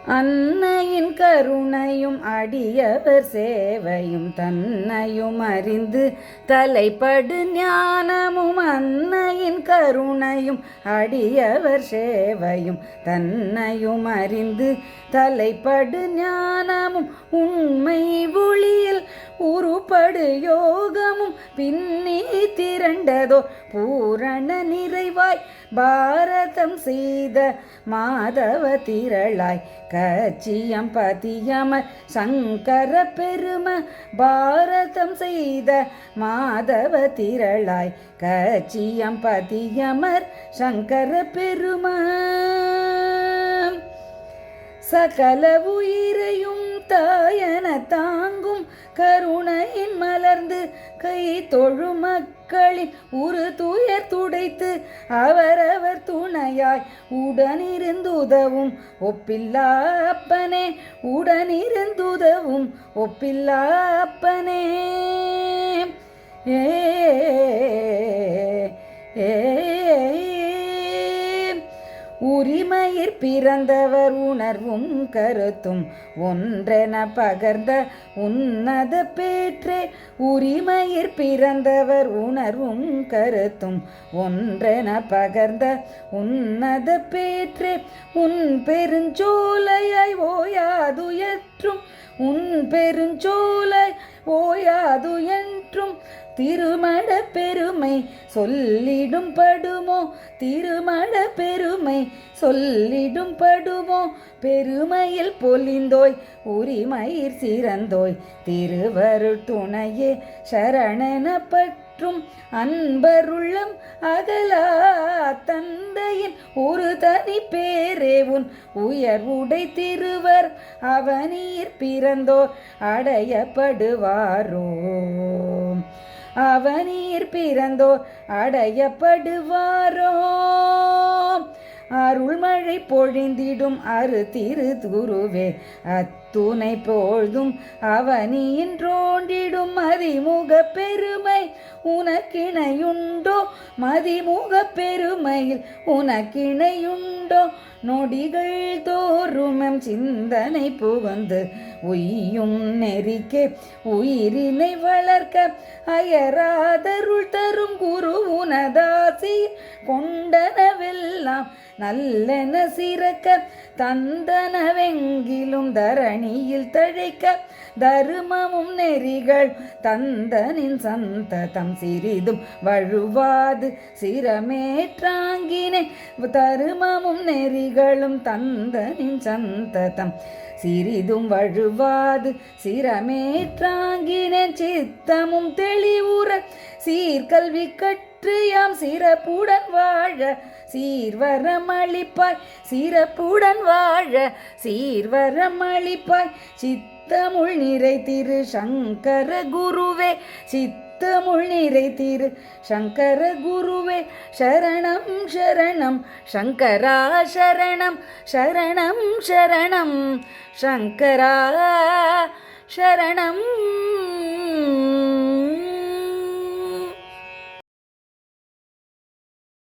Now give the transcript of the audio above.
அன்னையின் கருணையும் அடியவர் சேவையும் தன்னையும் அறிந்து தலைப்படு ஞானமும் அன்னையின் கருணையும் அடியவர் சேவையும் தன்னையும் அறிந்து தலைப்படு ஞானமும் உண்மை ஒளியில் உருப்படு யோகமும் பின்னி திரண்டதோ பூரண நிறைவாய் பாரதம் செய்த மாதவ திரளாய் கச்சியம் பதியமர் சங்கர பெரும பாரதம் செய்த மாதவ திரளாய் கச்சியம் பதியமர் சங்கர பெரும சகல உயிரையும் தாயன தாங்கும் கருணையின் மலர்ந்து கை தொழு மக்களின் உரு துயர் துடைத்து அவரவர் துணையாய் உடனிருந்துதவும் ஒப்பில்லா அப்பனே உடனிருந்துதவும் ஒப்பில்லா அப்பனே ஏ ஏ உரிமையிற் பிறந்தவர் உணர்வும் கருத்தும் ஒன்றென பகர்ந்த உன்னத பேற்றே உரிமையிற் பிறந்தவர் உணர்வும் கருத்தும் ஒன்றென பகர்ந்த உன்னத பேற்றே உன் பெருஞ்சோலையாய் ஓயாதுயற்றும் உன் பெருஞ்சோலை ஓயாதுயற்றும் திருமண பெருமை சொல்லிடும் படுமோ திருமண பெருமை சொல்லிடும் படுமோ பெருமையில் பொலிந்தோய் உரிமையிற் சிறந்தோய் திருவருட் துணையே சரணென பற்றும் அன்பருள்ளம் அகலா தந்தையின் ஒரு தனி பேரே உன் உயர்வுடை திருவர் அவனீர் பிறந்தோர் அடையப்படுவாரோ அவனீர் பிறந்தோர் அடையப்படுவாரோ அருள்மழை பொழிந்திடும் அரு திரு குருவே அத்துணை பொழுதும் அவனின்றோண்டிடும் மதிமுக பெருமை உனக்கிணையுண்டோ மதிமுக பெருமையில் உனக்கிணையுண்டோ நொடிகள் தோறும் சிந்தனை புகுந்து உய்யும் நெறிக்கே உயிரினை வளர்க்க அயராதருள் தரும் குரு உனதாசி கொண்டனவெல்லாம் நல்லென சிறக்க தந்தனவெங்கிலும் தரணியில் தழைக்க தருமமும் நெறிகள் தந்தனின் சந்ததம் சிறிதும் வழுவாது சிரமேற்றாங்கினே தருமமும் நெறிகளும் தந்தனின் சந்ததம் சிறிதும் வழுவாது சிரமேற்றாங்கினேன் சித்தமும் தெளிவுற சீர்கல்வி கற்று யாம் சிறப்புடன் வாழ சீர்வரமளிப்பாய் சிறப்புடன் வாழ சீர்வரமளிப்பாய் சித்தமுள் நிறை திரு சங்கர குருவே சித்தமுள் நிறை திரு சங்கர குருவே சரணம் சரணம் சங்கரா சரணம் சரணம் சரணம் சங்கரா சரணம்